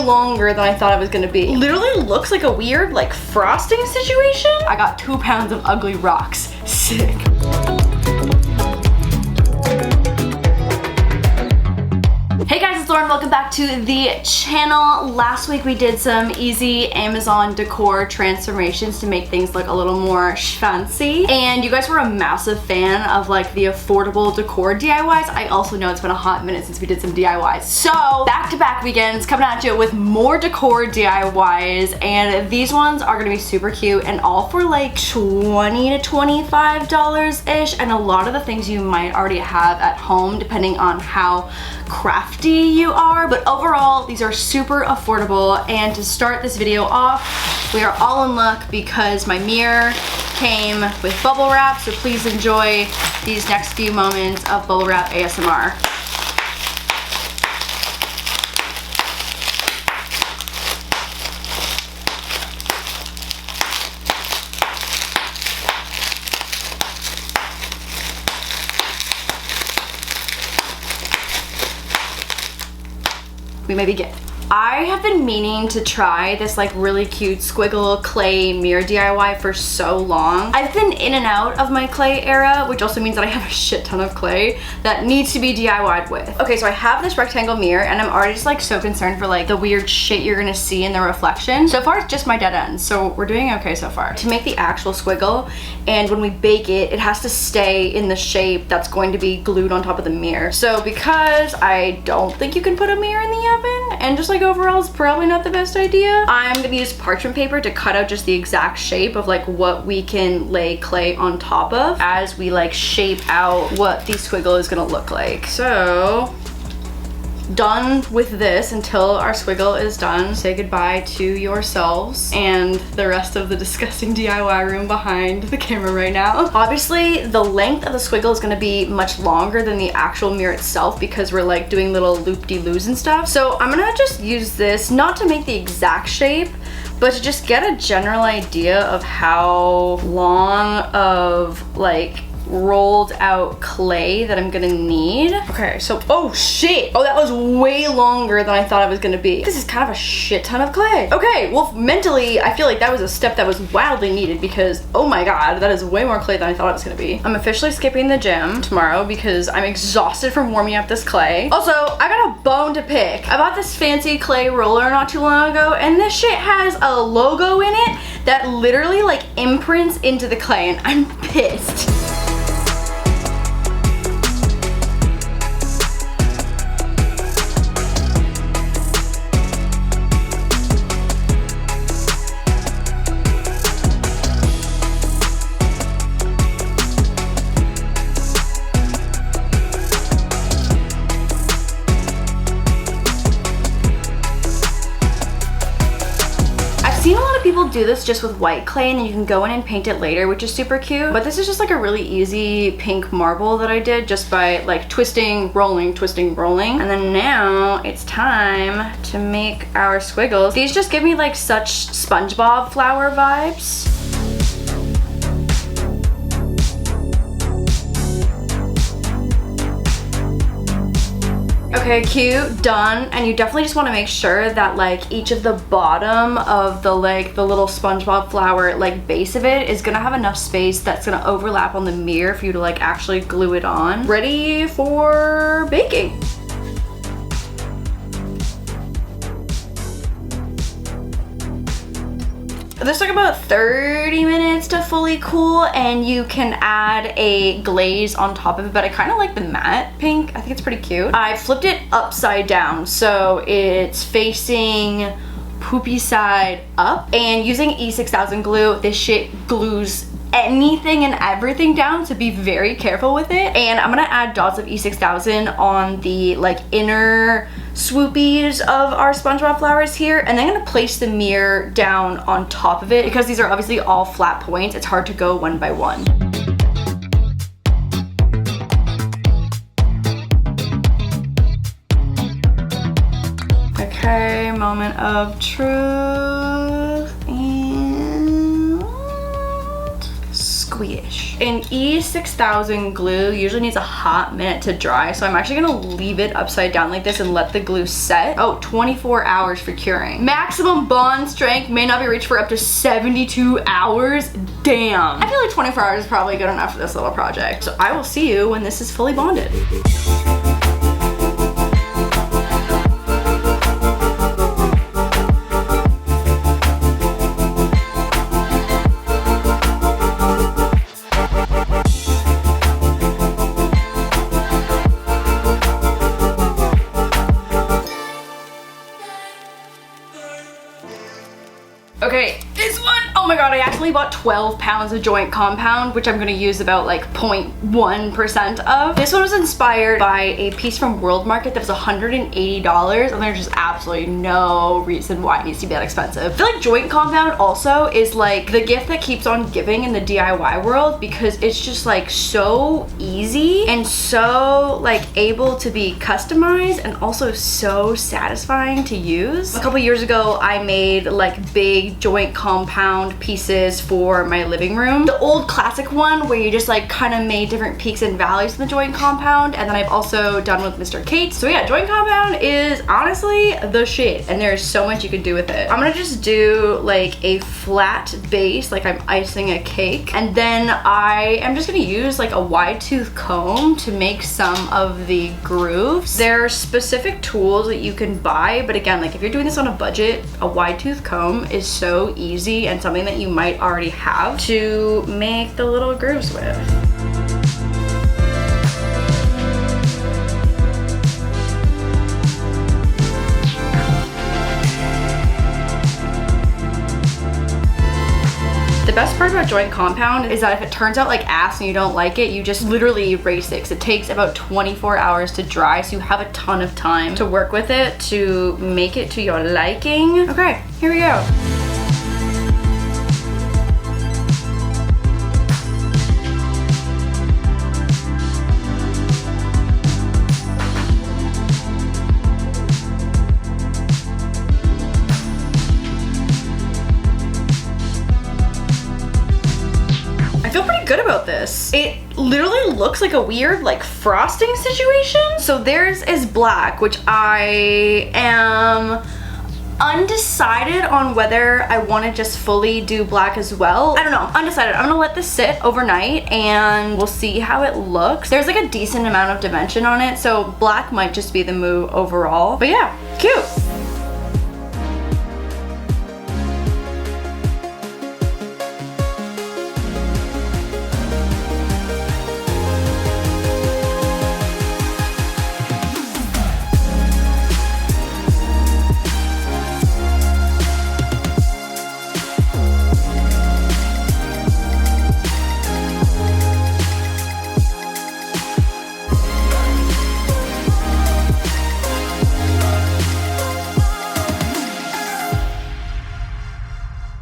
longer than I thought it was gonna be. Literally looks like a weird like frosting situation. I got 2 pounds of ugly rocks. Sick. Hey guys, it's Lauren. Welcome back to the channel. Last week we did some easy Amazon decor transformations to make things look a little more fancy. And you guys were a massive fan of like the affordable decor DIYs. I also know it's been a hot minute since we did some DIYs. So back-to-back weekends coming at you with more decor DIYs. And these ones are gonna be super cute and all for like $20 to $25-ish. And a lot of the things you might already have at home depending on how crafty you are, but overall these are super affordable. And to start this video off, we are all in luck because my mirror came with bubble wrap, so please enjoy these next few moments of bubble wrap ASMR. We may begin. I have been meaning to try this like really cute squiggle clay mirror DIY for so long. I've been in and out of my clay era, which also means that I have a shit ton of clay that needs to be DIY'd with. Okay, so I have this rectangle mirror and I'm already just like so concerned for like the weird shit you're gonna see in the reflection. So far it's just my dead ends, so we're doing okay so far. To make the actual squiggle, and when we bake it, it has to stay in the shape that's going to be glued on top of the mirror. So because I don't think you can put a mirror in the oven, and just like overall it's probably not the best idea, I'm gonna use parchment paper to cut out just the exact shape of like what we can lay clay on top of as we like shape out what the squiggle is gonna look like. So done with this until our squiggle is done. Say goodbye to yourselves and the rest of the disgusting DIY room behind the camera right now. Obviously the length of the squiggle is going to be much longer than the actual mirror itself because we're like doing little loop-de-loos and stuff. So I'm gonna just use this not to make the exact shape, but to just get a general idea of how long of like rolled out clay that I'm gonna need. Okay, so, oh shit! Oh, that was way longer than I thought it was gonna be. This is kind of a shit ton of clay. Okay, well, mentally, I feel like that was a step that was wildly needed because, oh my god, that is way more clay than I thought it was gonna be. I'm officially skipping the gym tomorrow because I'm exhausted from warming up this clay. Also, I got a bone to pick. I bought this fancy clay roller not too long ago, and this shit has a logo in it that literally like imprints into the clay, and I'm pissed. People do this just with white clay and then you can go in and paint it later, which is super cute. But this is just like a really easy pink marble that I did just by like twisting, rolling, twisting, rolling. And then now it's time to make our squiggles. These just give me like such SpongeBob flower vibes. Okay, cute, done. And you definitely just want to make sure that like each of the bottom of the like the little SpongeBob flower like base of it is gonna have enough space that's gonna overlap on the mirror for you to like actually glue it on. Ready for baking. This took about 30 minutes to fully cool, and you can add a glaze on top of it, but I kind of like the matte pink. I think it's pretty cute. I flipped it upside down, so it's facing poopy side up, and using E6000 glue, this shit glues anything and everything down, so be very careful with it. And I'm gonna add dots of E6000 on the like inner swoopies of our SpongeBob flowers here, and then I'm gonna place the mirror down on top of it because these are obviously all flat points. It's hard to go one by one. Okay, moment of truth and squish. an E6000 glue usually needs a hot minute to dry, so I'm actually gonna leave it upside down like this and let the glue set. Oh, 24 hours for curing. Maximum bond strength may not be reached for up to 72 hours. Damn. I feel like 24 hours is probably good enough for this little project. So I will see you when this is fully bonded. Okay, this one, oh my god, I actually bought 12 pounds of joint compound, which I'm gonna use about like 0.1% of. This one was inspired by a piece from World Market that was $180, and there's just absolutely no reason why it needs to be that expensive. I feel like joint compound also is like the gift that keeps on giving in the DIY world, because it's just like so easy and so like able to be customized and also so satisfying to use. A couple years ago, I made like big joint compound pieces for my living room. The old classic one where you just like kind of made different peaks and valleys in the joint compound, and then I've also done with Mr. Kate's. So yeah, joint compound is honestly the shit, and there's so much you can do with it. I'm gonna just do like a flat base, like I'm icing a cake, and then I am just gonna use like a wide tooth comb to make some of the grooves. There are specific tools that you can buy, but again, like if you're doing this on a budget, a wide tooth comb is so easy and something that you might already have to make the little grooves with. The best part about joint compound is that if it turns out like ass and you don't like it, you just literally erase it, 'cause it takes about 24 hours to dry, so you have a ton of time to work with it to make it to your liking. Okay, here we go. I feel pretty good about this. It literally looks like a weird like frosting situation. So theirs is black, which I am undecided on whether I want to just fully do black as well. I don't know, undecided. I'm gonna let this sit overnight and we'll see how it looks. There's like a decent amount of dimension on it, so black might just be the move overall. But yeah, cute.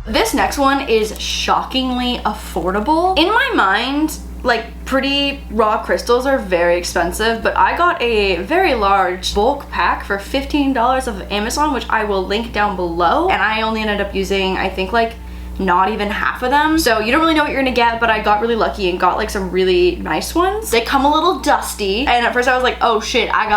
This next one is shockingly affordable. In my mind, like pretty raw crystals are very expensive, but I got a very large bulk pack for $15 of Amazon, which I will link down below, and I only ended up using, I think, like not even half of them. So you don't really know what you're gonna get, but I got really lucky and got like some really nice ones. They come a little dusty, and at first I was like, oh shit, I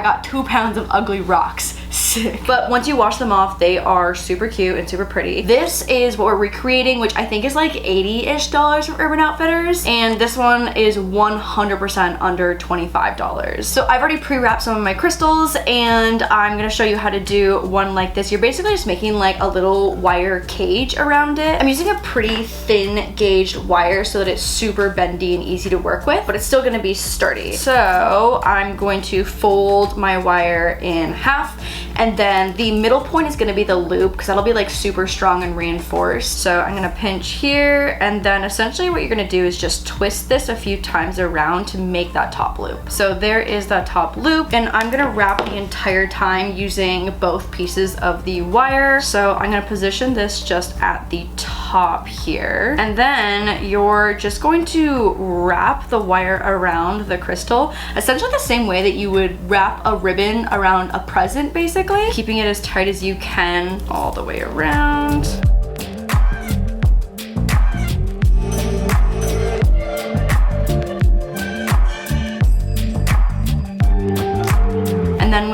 got 2 pounds of ugly rocks. Sick. But once you wash them off, they are super cute and super pretty. This is what we're recreating, which I think is like $80-ish from Urban Outfitters, and this one is 100% under $25. So I've already pre-wrapped some of my crystals, and I'm gonna show you how to do one like this. You're basically just making like a little wire cage around it. I'm using a pretty thin gauged wire so that it's super bendy and easy to work with, but it's still gonna be sturdy. So I'm going to fold my wire in half, and then the middle point is gonna be the loop, because that'll be like super strong and reinforced. So I'm gonna pinch here, and then essentially what you're gonna do is just twist this a few times around to make that top loop. So there is that top loop, and I'm gonna wrap the entire time using both pieces of the wire. So I'm gonna position this just at the top here, and then you're just going to wrap the wire around the crystal, essentially the same way that you would wrap a ribbon around a present, basically, keeping it as tight as you can all the way around.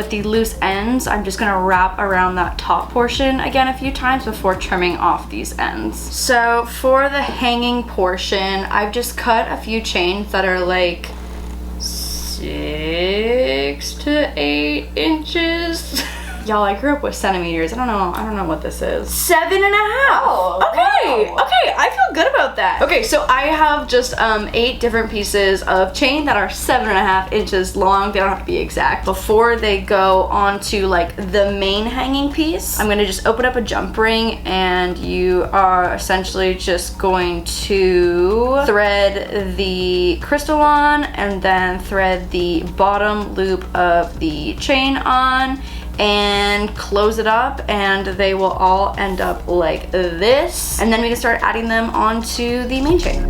with the loose ends, I'm just gonna wrap around that top portion again a few times before trimming off these ends. So for the hanging portion, I've just cut a few chains that are like 6 to 8 inches. Y'all, I grew up with centimeters. I don't know what this is. 7.5. Oh, okay. Wow. Okay, I feel good about that. Okay, so I have just 8 different pieces of chain that are 7.5 inches long. They don't have to be exact. Before they go onto like the main hanging piece, I'm gonna just open up a jump ring, and you are essentially just going to thread the crystal on and then thread the bottom loop of the chain on and close it up, and they will all end up like this. And then we can start adding them onto the main chain.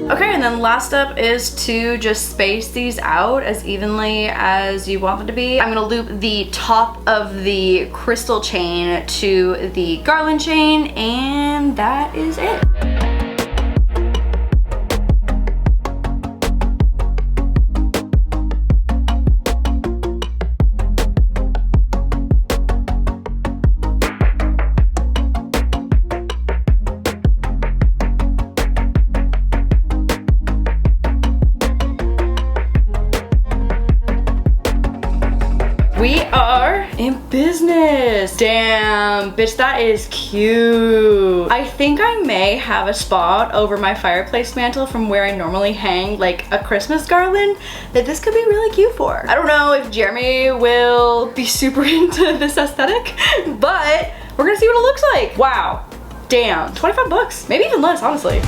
Okay, and then last up is to just space these out as evenly as you want them to be. I'm gonna loop the top of the crystal chain to the garland chain, and that is it. We are in business. Damn, bitch, that is cute. I think I may have a spot over my fireplace mantle from where I normally hang like a Christmas garland that this could be really cute for. I don't know if Jeremy will be super into this aesthetic, but we're gonna see what it looks like. Wow, damn, 25 bucks, maybe even less, honestly.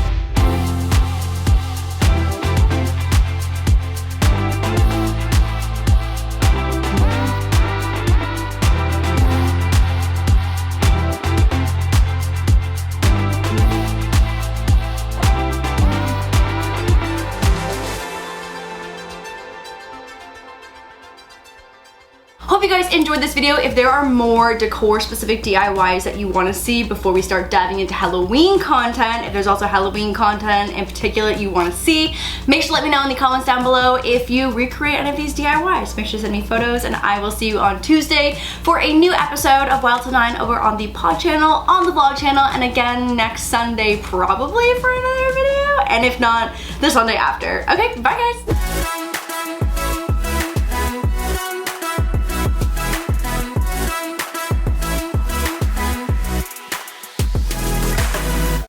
Hope you guys enjoyed this video. If there are more decor specific DIYs that you want to see before we start diving into Halloween content, if there's also Halloween content in particular you want to see, make sure to let me know in the comments down below if you recreate any of these DIYs. Make sure to send me photos, and I will see you on Tuesday for a new episode of Wild Till 9 over on the pod channel, on the vlog channel, and again next Sunday probably for another video, and if not, the Sunday after. Okay, bye guys!